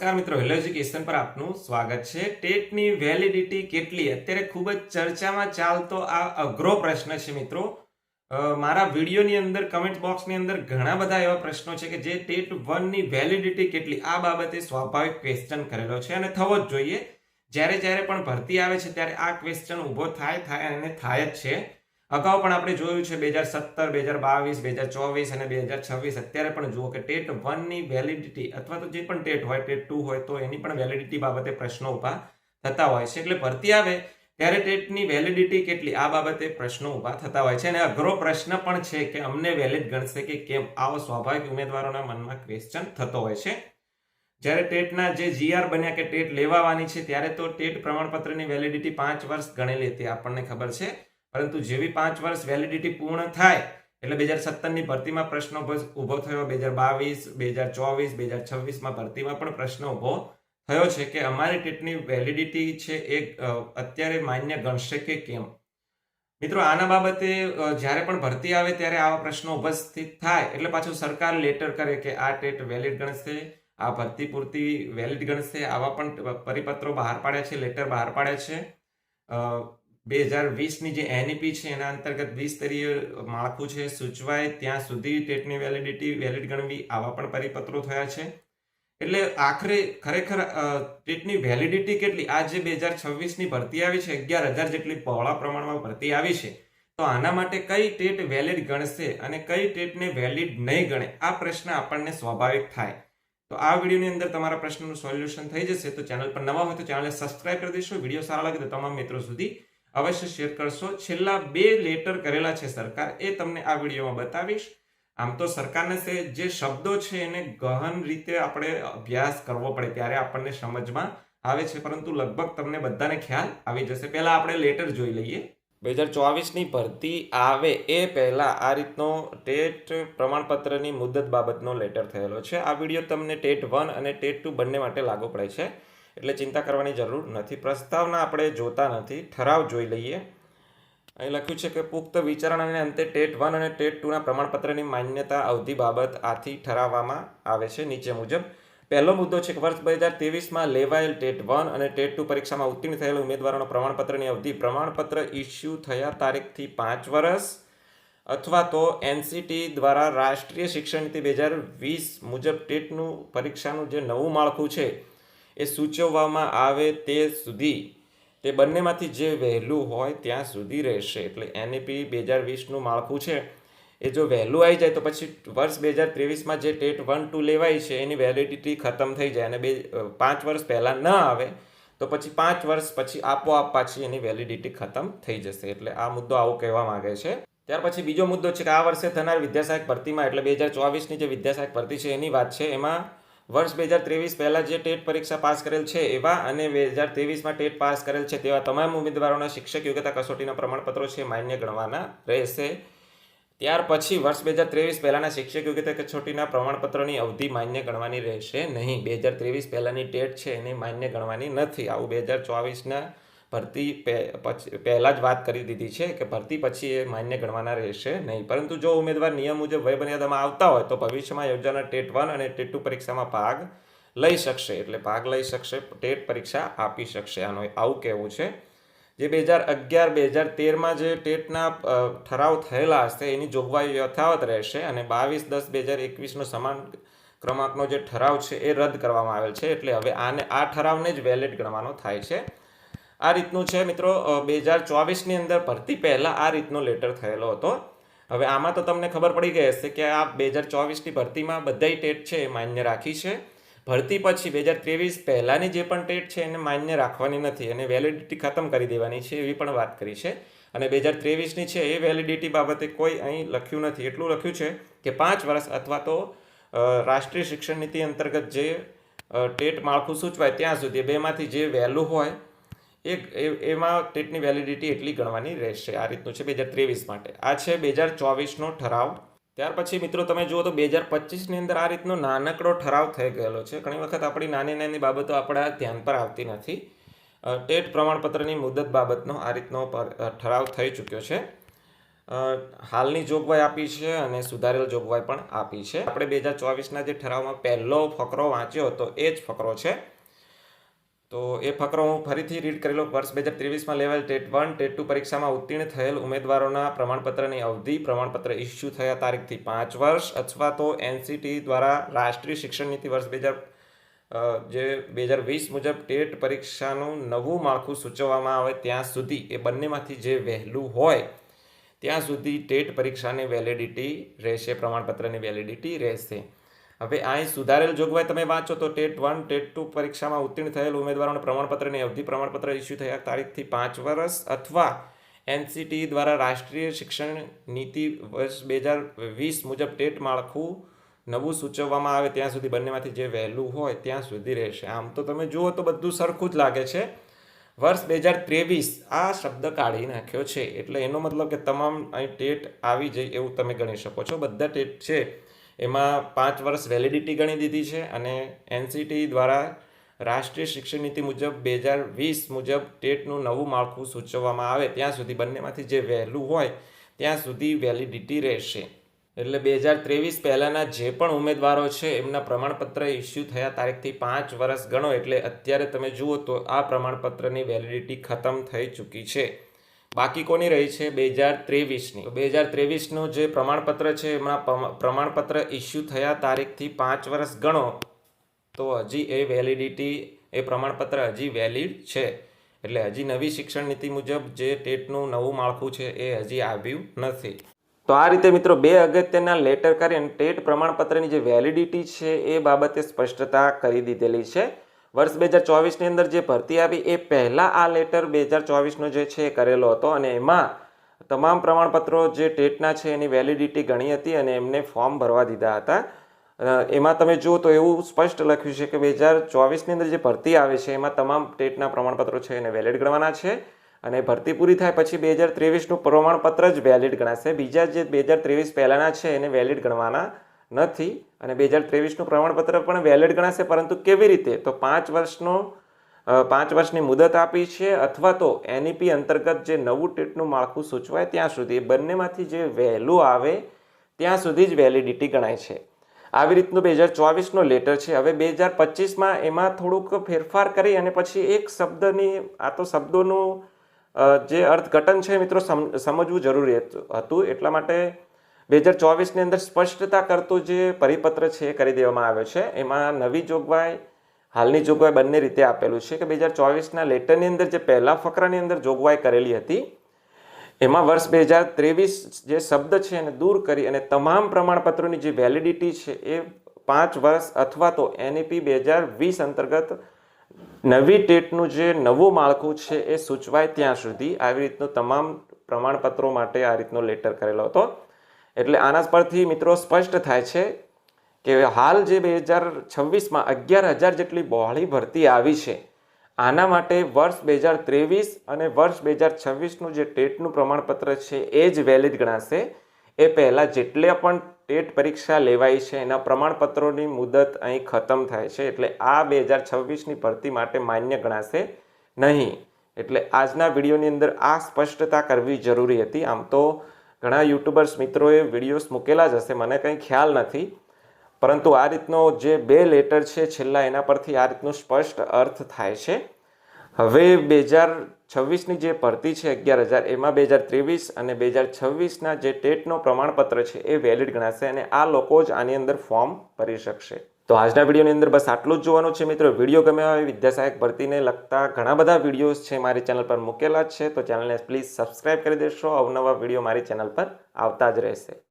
નમસ્કાર મિત્રો, hello education પર આપનું સ્વાગત છે। ટેટની વેલિડિટી કેટલી? અત્યારે ખૂબ જ ચર્ચામાં ચાલતો આ અઘરો પ્રશ્ન છે મિત્રો। મારા વિડીયોની અંદર કમેન્ટ બોક્સની અંદર ઘણા બધા એવા પ્રશ્નો છે કે જે ટેટ 1 ની વેલિડિટી કેટલી આ બાબતે સ્વાભાવિક ક્વેશ્ચન કરેલો છે અને થવો જ જોઈએ। જ્યારે પણ ભરતી આવે છે ત્યારે આ ક્વેશ્ચન ઊભો થાય અને થાય જ છે। અગાઉ પણ આપણે જોયું છે 2017, 2022, 2024 અને 2026 અત્યારે પણ જુઓ કે ટેટ 1 ની વેલિડિટી અથવા તો જે પણ ટેટ હોય, ટેટ 2 હોય તો એની પણ વેલિડિટી બાબતે પ્રશ્નો ઊભા થતા હોય છે। એટલે ભરતી આવે ત્યારે ટેટની વેલિડિટી કેટલી આ બાબતે પ્રશ્નો ઊભા થતા હોય છે અને અઘરો પ્રશ્ન પણ છે કે અમને વેલિડ ગણશે કે કેમ, આવો સ્વાભાવિક ઉમેદવારોના મનમાં ક્વેશ્ચન થતો હોય છે। જ્યારે ટેટના જે જીઆર બન્યા કે ટેટ લેવાની છે ત્યારે તો ટેટ પ્રમાણપત્રની વેલિડિટી 5 વર્ષ ગણેલી હતી, આપણને ખબર છે। પરંતુ જેવી 5 વર્ષ વેલિડિટી પૂર્ણ થાય એટલે 2017 ની ભરતીમાં પ્રશ્ન ઊભો થયો, 2022, 2024, 2026 ભરતીમાં પણ પ્રશ્ન ઊભો થયો છે કે અમારી ટેટની વેલિડિટી છે એ અત્યારે માન્ય ગણશે કે કેમ। મિત્રો આના બાબતે જ્યારે પણ ભરતી આવે ત્યારે આવા પ્રશ્નો ઉપસ્થિત થાય એટલે પાછું સરકાર લેટર કરે કે આ ટેટ વેલિડ ગણશે, આ ભરતી પૂરતી વેલિડ ગણશે। આવા પણ પરિપત્રો બહાર પાડ્યા છે, લેટર બહાર પાડ્યા છે। 2020 ની જે એનઈપી છે એના અંતર્ગત દ્વિસ્તરીય માળખું છે સૂચવાય ત્યાં સુધી ટેટની વેલિડિટી વેલિડ ગણવી, આવા પણ પરિપત્રો થયા છે। એટલે આખરે ખરેખર ટેટની વેલિડિટી કેટલી? આ જે 2026 ની ભરતી આવી છે, 11,000 જેટલી બહોળા પ્રમાણમાં ભરતી આવી છે, તો આના માટે કઈ ટેટ વેલિડ ગણશે અને કઈ ટેટને વેલિડ નહીં ગણે, આ પ્રશ્ન આપણને સ્વાભાવિક થાય। તો આ વિડીયોની અંદર તમારા પ્રશ્નનું સોલ્યુશન થઈ જશે। તો ચેનલ પર નવા હોય તો ચેનલને સબસ્ક્રાઇબ કરી દેશો, વિડીયો સારા લાગે તો તમામ મિત્રો સુધી અવશ્ય શેર કરશો। છેલ્લા 2 લેટર કરેલા છે સરકાર, એ તમને આ વિડીયોમાં બતાવીશ। આમ તો સરકારને જે શબ્દો છે એને ગહન રીતે આપણે અભ્યાસ કરવો પડે ત્યારે આપણને સમજમાં આવે છે, પરંતુ લગભગ તમને બધાને ખ્યાલ આવી જશે। પહેલા આપણે લેટર જોઈ લઈએ। 2024 ની ભરતી આવે એ પહેલા આ રીતનો ટેટ પ્રમાણપત્રની મુદત બાબતનો લેટર થયેલો છે। આ વિડીયો તમને ટેટ 1 અને ટેટ 2 બંને માટે લાગુ પડે છે, એટલે ચિંતા કરવાની જરૂર નથી। પ્રસ્તાવના આપણે જોતા નથી, ઠરાવ જોઈ લઈએ। અહીં લખ્યું છે કે પુખ્ત વિચારણાને અંતે ટેટ 1 અને ટેટ 2ના પ્રમાણપત્રની માન્યતા અવધિ બાબત આથી ઠરાવવામાં આવે છે નીચે મુજબ। પહેલો મુદ્દો છે કે વર્ષ 2023માં લેવાયેલ ટેટ 1 અને ટેટ 2 પરીક્ષામાં ઉત્તીર્ણ થયેલ ઉમેદવારોના પ્રમાણપત્રની અવધિ પ્રમાણપત્ર ઇસ્યુ થયા તારીખથી 5 વર્ષ અથવા તો એનસીટી દ્વારા રાષ્ટ્રીય શિક્ષણ નીતિ 2020 મુજબ ટેટનું પરીક્ષાનું જે નવું માળખું છે એ સૂચવવામાં આવે તે સુધી, તે બંનેમાંથી જે વહેલું હોય ત્યાં સુધી રહેશે। એટલે એનઈપી 2020નું માળખું છે એ જો વહેલું આવી જાય તો પછી વર્ષ 2023માં જે ટેટ 1-2 લેવાય છે એની વેલિડિટી ખતમ થઈ જાય અને 5 વર્ષ પહેલાં ન આવે તો પછી 5 વર્ષ પછી આપોઆપ પાછી એની વેલિડિટી ખતમ થઈ જશે। એટલે આ મુદ્દો આવું કહેવા માંગે છે। ત્યાર પછી બીજો મુદ્દો છે કે આ વર્ષે થનાર વિદ્યાસહાયક ભરતીમાં એટલે 2024ની જે વિદ્યાસહાયક ભરતી છે એની વાત છે। એમાં વર્ષ 2023 પહેલાં જે ટેટ પરીક્ષા પાસ કરેલ છે એવા અને 2023માં ટેટ પાસ કરેલ છે તેવા તમામ ઉમેદવારોના શિક્ષક યોગ્યતા કસોટીના પ્રમાણપત્રો છે માન્ય ગણવાના રહેશે। ત્યાર પછી વર્ષ 2023 પહેલાંના શિક્ષક યોગ્યતા કસોટીના પ્રમાણપત્રની અવધિ માન્ય ગણવાની રહેશે નહીં। 2023 પહેલાંની ટેટ છે એને માન્ય ગણવાની નથી, આવું 2024ના ભરતી પહેલાં જ વાત કરી દીધી છે કે ભરતી પછી એ માન્ય ગણવાના રહેશે નહીં। પરંતુ જો ઉમેદવાર નિયમ મુજબ વયમર્યાદામાં આવતા હોય તો ભવિષ્યમાં યોજાનાર ટેટ 1 અને ટેટ 2 પરીક્ષામાં ભાગ લઈ શકશે। એટલે ભાગ લઈ શકશે, ટેટ પરીક્ષા આપી શકશે, આવું કહેવું છે। જે 2011-2013માં જે ટેટના ઠરાવ થયેલા હશે એની જોગવાઈ યથાવત રહેશે અને 22/10/2021નો સમાન ક્રમાંકનો જે ઠરાવ છે એ રદ કરવામાં આવેલ છે। એટલે હવે આ ઠરાવને જ વેલિડ ગણવાનો થાય છે। આ રીતનું છે મિત્રો। 2024ની અંદર ભરતી પહેલાં આ રીતનો લેટર થયેલો હતો। હવે આમાં તો તમને ખબર પડી ગઈ હશે કે આ 2024ની ભરતીમાં બધાય ટેટ છે એ માન્ય રાખી છે। ભરતી પછી 2023 પહેલાંની જે પણ ટેટ છે એને માન્ય રાખવાની નથી અને વેલિડિટી ખતમ કરી દેવાની છે એવી પણ વાત કરી છે। અને 2023ની છે એ વેલિડિટી બાબતે કોઈ અહીં લખ્યું નથી, એટલું લખ્યું છે કે 5 વર્ષ અથવા તો રાષ્ટ્રીય શિક્ષણ નીતિ અંતર્ગત જે ટેટ માળખું સૂચવાય ત્યાં સુધી બેમાંથી જે વહેલું હોય એમાં ટેટની વેલિડિટી એટલી ગણવાની રહેશે। આ રીતનું છે 2023 માટે। આ છે 2024નો ઠરાવ। ત્યાર પછી મિત્રો તમે જુઓ તો 2025ની અંદર આ રીતનો નાનકડો ઠરાવ થઈ ગયેલો છે। ઘણી વખત આપણી નાની બાબતો આપણા ધ્યાન પર આવતી નથી। ટેટ પ્રમાણપત્રની મુદત બાબતનો આ રીતનો ઠરાવ થઈ ચૂક્યો છે। હાલની જોગવાઈ આપી છે અને સુધારેલ જોગવાઈ પણ આપી છે. આપણે 2024ના જે ઠરાવમાં પહેલો ફકરો વાંચ્યો હતો એ જ ફકરો છે. તો એ ફકરો હું ફરીથી રીડ કરેલો. વર્ષ 2023માં લેવાયેલ ટેટ 1 ટેટ 2 પરીક્ષામાં ઉત્તીર્ણ થયેલ ઉમેદવારોના પ્રમાણપત્રની અવધિ પ્રમાણપત્ર ઇસ્યુ થયા તારીખથી 5 વર્ષ અથવા તો NCTE દ્વારા રાષ્ટ્રીય શિક્ષણ નીતિ વર્ષ 2020 મુજબ ટેટ પરીક્ષાનું નવું માળખું સૂચવવામાં આવે ત્યાં સુધી, એ બંનેમાંથી જે વહેલું હોય ત્યાં સુધી ટેટ પરીક્ષાની વેલિડિટી રહેશે, પ્રમાણપત્રની વેલિડિટી રહેશે. હવે અહીં સુધારેલ જોગવાઈ તમે વાંચો તો ટેટ 1 ટેટ 2 પરીક્ષામાં ઉત્તીર્ણ થયેલ ઉમેદવારોને પ્રમાણપત્રની અવધિ પ્રમાણપત્ર ઇસ્યુ થયા તારીખથી 5 વર્ષ અથવા NCTE દ્વારા રાષ્ટ્રીય શિક્ષણ નીતિ વર્ષ 2020 મુજબ ટેટ માળખું નવું સૂચવવામાં આવે ત્યાં સુધી, બંનેમાંથી જે વહેલું હોય ત્યાં સુધી રહેશે. આમ તો તમે જુઓ તો બધું સરખું જ લાગે છે. વર્ષ 2023 આ શબ્દ કાઢી નાખ્યો છે એટલે એનો મતલબ કે તમામ અહીં ટેટ આવી જાય એવું તમે ગણી શકો છો. બધા ટેટ છે એમાં 5 વર્ષ વેલિડિટી ગણી દીધી છે અને NCTE દ્વારા રાષ્ટ્રીય શિક્ષણ નીતિ મુજબ 2020 મુજબ ટેટનું નવું માળખું સૂચવવામાં આવે ત્યાં સુધી, બંનેમાંથી જે વહેલું હોય ત્યાં સુધી વેલિડિટી રહેશે. એટલે 2023 પહેલાંના જે પણ ઉમેદવારો છે એમના પ્રમાણપત્ર ઇસ્યુ થયા તારીખથી 5 વર્ષ ગણો એટલે અત્યારે તમે જુઓ તો આ પ્રમાણપત્રની વેલિડિટી ખતમ થઈ ચૂકી છે. બાકી કોની રહી છે? 2023ની. તો 2023નું જે પ્રમાણપત્ર છે એમના પ્રમાણપત્ર ઇસ્યુ થયા તારીખથી 5 વર્ષ ગણો તો હજી એ વેલિડિટી, એ પ્રમાણપત્ર હજી વેલિડ છે. એટલે હજી નવી શિક્ષણ નીતિ મુજબ જે ટેટનું નવું માળખું છે એ હજી આવ્યું નથી. તો આ રીતે મિત્રો 2 અગત્યના લેટર કરીને ટેટ પ્રમાણપત્રની જે વેલિડિટી છે એ બાબતે સ્પષ્ટતા કરી દીધેલી છે. વર્ષ 2024ની અંદર જે ભરતી આવી એ પહેલાં આ લેટર 2024નો જે છે એ કરેલો હતો અને એમાં તમામ પ્રમાણપત્રો જે ટેટના છે એની વેલિડિટી ગણી હતી અને એમને ફોર્મ ભરવા દીધા હતા. એમાં તમે જુઓ તો એવું સ્પષ્ટ લખ્યું છે કે 2024ની અંદર જે ભરતી આવે છે એમાં તમામ ટેટના પ્રમાણપત્રો છે એને વેલિડ ગણવાના છે અને ભરતી પૂરી થાય પછી 2023નું પ્રમાણપત્ર જ વેલિડ ગણાશે. બીજા જે 2023 પહેલાંના છે એને વેલિડ ગણવાના નથી અને 2023નું પ્રમાણપત્ર પણ વેલિડ ગણાશે. પરંતુ કેવી રીતે? તો 5 વર્ષની મુદત આપી છે અથવા તો NEP અંતર્ગત જે નવું ટેટનું માળખું સૂચવાય ત્યાં સુધી, બંનેમાંથી જે વહેલું આવે ત્યાં સુધી જ વેલિડિટી ગણાય છે. આવી રીતનું 2024નો લેટર છે. હવે 2025માં એમાં થોડુંક ફેરફાર કરી અને પછી એક શબ્દની, આ તો શબ્દોનું જે અર્થઘટન છે મિત્રો સમજવું જરૂરી હતું, એટલા માટે 2024ની અંદર સ્પષ્ટતા કરતો જે પરિપત્ર છે એ કરી દેવામાં આવ્યો છે. એમાં નવી જોગવાઈ, હાલની જોગવાઈ બંને રીતે આપેલું છે કે 2024ના લેટરની અંદર જે પહેલા ફકરાની અંદર જોગવાઈ કરેલી હતી એમાં વર્ષ 2023 જે શબ્દ છે એને દૂર કરી અને તમામ પ્રમાણપત્રોની જે વેલિડિટી છે એ 5 વર્ષ અથવા તો NEP 2020 અંતર્ગત નવી ટેટનું જે નવું માળખું છે એ સૂચવાય ત્યાં સુધી, આવી રીતનું તમામ પ્રમાણપત્રો માટે આ રીતનો લેટર કરેલો હતો. એટલે આના પરથી મિત્રો સ્પષ્ટ થાય છે કે હાલ જે 2026માં 11,000 જેટલી બહોળી ભરતી આવી છે, આના માટે વર્ષ 2023 અને વર્ષ 2026નું જે ટેટનું પ્રમાણપત્ર છે એ જ વેલિડ ગણાશે. એ પહેલાં જેટલે પણ ટેટ પરીક્ષા લેવાઈ છે એના પ્રમાણપત્રોની મુદત અહીં ખતમ થાય છે એટલે આ 2026ની ભરતી માટે માન્ય ગણાશે નહીં. એટલે આજના વિડીયોની અંદર આ સ્પષ્ટતા કરવી જરૂરી હતી. આમ તો ઘણા યુટ્યુબર્સ મિત્રોએ વિડીયોઝ મૂકેલા જ હશે, મને કંઈ ખ્યાલ નથી, પરંતુ આ રીતનો જે 2 લેટર છે છેલ્લા એના પરથી આ રીતનો સ્પષ્ટ અર્થ થાય છે. હવે 2026ની જે ભરતી છે 11,000 એમાં 2023 અને 2026ના જે ટેટનો પ્રમાણપત્ર છે એ વેલિડ ગણાશે અને આ લોકો જ આની અંદર ફોર્મ ભરી શકશે. તો આજના વિડીયોની અંદર બસ આટલું જ જોવાનું છે મિત્રો. વિડીયો ગમે હોય, વિદ્યાસહાયક ભરતીને લગતા ઘણા બધા વિડીયોઝ છે મારી ચેનલ પર મૂકેલા જ છે, તો ચેનલને પ્લીઝ સબસ્ક્રાઈબ કરી દેશો. અવનવા વિડીયો મારી ચેનલ પર આવતા જ રહેશે.